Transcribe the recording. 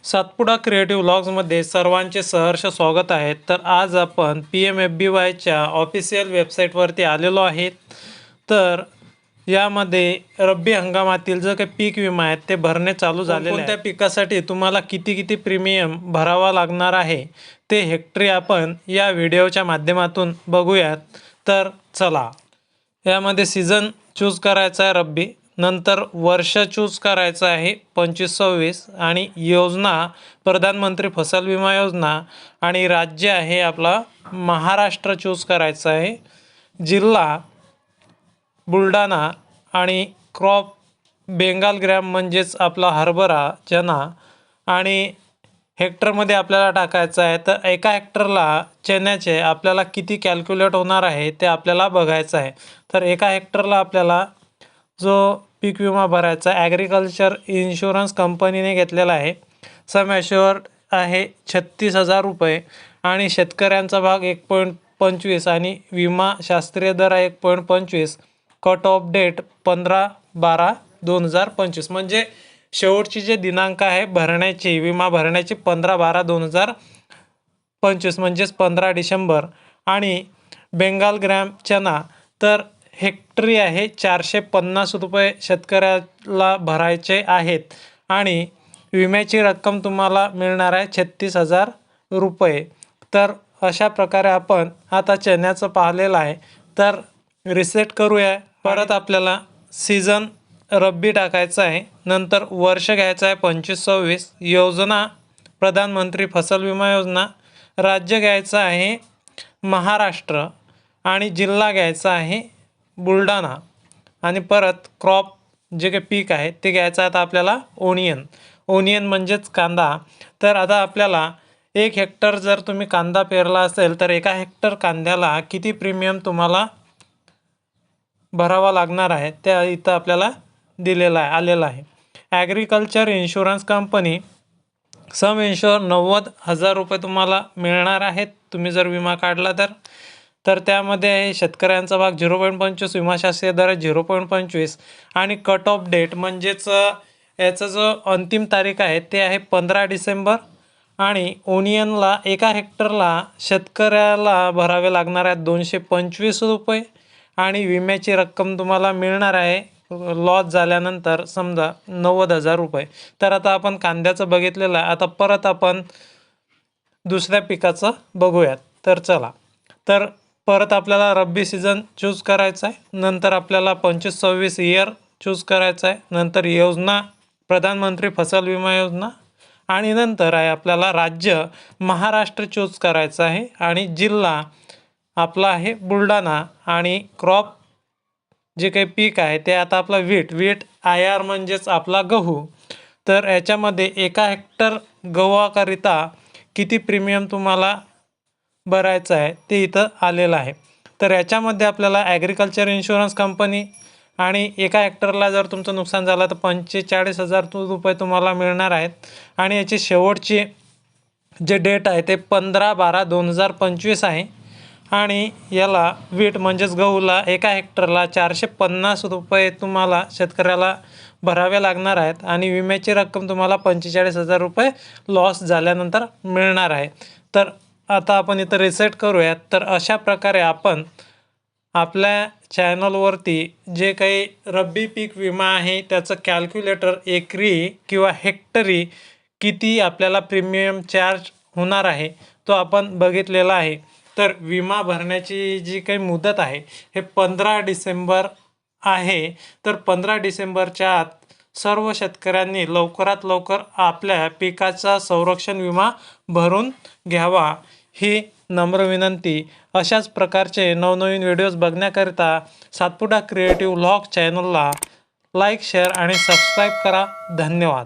Satpura creative व्लॉग्समध्ये सर्वांचे सहर्ष स्वागत आहे। तर आज आपण PMFBYच्या ऑफिशियल वेबसाईटवरती आलेलो आहे। तर यामध्ये रब्बी हंगामातील जो काही पीक विमा आहे ते भरणे चालू झालेले आहे। कोणत्या पिकासाठी तुम्हाला किती प्रीमियम भरावा लागणार आहे ते हेक्टरी आपण या व्हिडिओच्या माध्यमातून बघूयात। तर चला, यामध्ये सीझन चूज करायचा आहे रब्बी, नंतर वर्ष चूज करायचं आहे 25-26 आणि योजना प्रधानमंत्री फसल विमा योजना आणि राज्य आहे आपला महाराष्ट्र चूज करायचं आहे, जिल्हा बुलढाणा आणि क्रॉप बेंगाल ग्रॅम म्हणजेच आपला हरभरा चना आणि हेक्टरमध्ये आपल्याला टाकायचं आहे। तर एका हेक्टरला चण्याचे आपल्याला किती कॅल्क्युलेट होणार आहे ते आपल्याला बघायचं आहे। तर एका हेक्टरला आपल्याला जो पीक विमा भरायचा ॲग्रिकल्चर इन्शुरन्स कंपनीने घेतलेला आहे, सम ॲश्युअर्ड आहे 36,000 रुपये आणि शेतकऱ्यांचा भाग 1.25 आणि विमा शास्त्रीय दर आहे 1.25। कट ऑफ डेट 15/12/2025 म्हणजे शेवटची जे दिनांक आहे भरण्याची विमा भरण्याची 15/12/2025 म्हणजेच 15 डिसेंबर। आणि बेंगाल ग्रॅम चना तर हेक्टरी आहे 450 रुपये शेतकऱ्याला भरायचे आहेत आणि विम्याची रक्कम तुम्हाला मिळणार आहे 36,000 रुपये। तर अशा प्रकारे आपण आता चण्याचं पाहिलेलं आहे। तर रिसेट करूया। परत आपल्याला सीझन रब्बी टाकायचं आहे, नंतर वर्ष घ्यायचं आहे 25-26, योजना प्रधानमंत्री फसल विमा योजना, राज्य घ्यायचं आहे महाराष्ट्र आणि जिल्हा घ्यायचा आहे बुलढाणा आणि परत क्रॉप जे काही पीक आहे ते घ्यायचं आहे आता आपल्याला ओनियन म्हणजेच कांदा। तर आता आपल्याला 1 हेक्टर जर तुम्ही कांदा पेरला असेल तर एका हेक्टर कांद्याला किती प्रीमियम तुम्हाला भरावा लागणार आहे त्या इथं आपल्याला आलेला आहे। ॲग्रिकल्चर इन्शुरन्स कंपनी सम इन्शुअर 90,000 रुपये तुम्हाला मिळणार आहेत तुम्ही जर विमा काढला तर त्यामध्ये शेतकऱ्यांचा भाग 0.25, विमा शास्त्रीय दर 0.25 आणि कट ऑफ डेट म्हणजेच याचा जो अंतिम तारीख आहे ते आहे 15 डिसेंबर। आणि ओनियनला एका हेक्टरला शेतकऱ्याला भरावे लागणार आहेत 225 रुपये आणि विम्याची रक्कम तुम्हाला मिळणार आहे लॉस झाल्यानंतर समजा 90,000 रुपये। तर आता आपण कांद्याचं बघितलेलं आहे, आता परत आपण दुसऱ्या पिकाचं बघूयात। तर चला, तर परत आपल्याला रब्बी सीझन चूज करायचा आहे, नंतर आपल्याला 25-26 इयर चूज करायचं आहे, नंतर योजना प्रधानमंत्री फसल विमा योजना आणि नंतर आहे आपल्याला राज्य महाराष्ट्र चूज करायचं आहे आणि जिल्हा आपला आहे बुलढाणा आणि क्रॉप जे काही पीक आहे ते आता आपला वीट IR म्हणजेच आपला गहू। तर याच्यामध्ये एका हेक्टर गव्हाकरिता किती प्रीमियम तुम्हाला भरायचं आहे ते इथं आलेलं आहे। तर याच्यामध्ये आपल्याला ॲग्रिकल्चर इन्शुरन्स कंपनी आणि एका हेक्टरला जर तुमचं नुकसान झालं तर 45,000 रुपये तुम्हाला मिळणार आहेत आणि याची शेवटची जे डेट आहे ते 15/12/2025 आहे। आणि याला वीट म्हणजेच गहूला एका हेक्टरला 450 रुपये तुम्हाला शेतकऱ्याला भरावे लागणार आहेत आणि विम्याची रक्कम तुम्हाला 45,000 रुपये लॉस झाल्यानंतर मिळणार आहे। तर आता आपण इथं रिसेट करूयात। तर अशा प्रकारे आपण आपल्या चॅनलवरती जे काही रब्बी पीक विमा आहे त्याचं कॅल्क्युलेटर एकरी किंवा हेक्टरी किती आपल्याला प्रीमियम चार्ज होणार आहे तो आपण बघितलेला आहे। तर विमा भरण्याची जी काही मुदत आहे हे 15 डिसेंबर आहे। तर 15 डिसेंबरच्या आत सर्व शेतकऱ्यांनी लवकरात लवकर आपल्या पिकाचा संरक्षण विमा भरून घ्यावा ही नम्र विनंती। अशाच प्रकारचे नवनवीन व्हिडिओज बघण्याकरिता सातपुडा क्रिएटिव्ह व्लॉग चॅनलला लाईक, शेअर आणि सबस्क्राईब करा। धन्यवाद।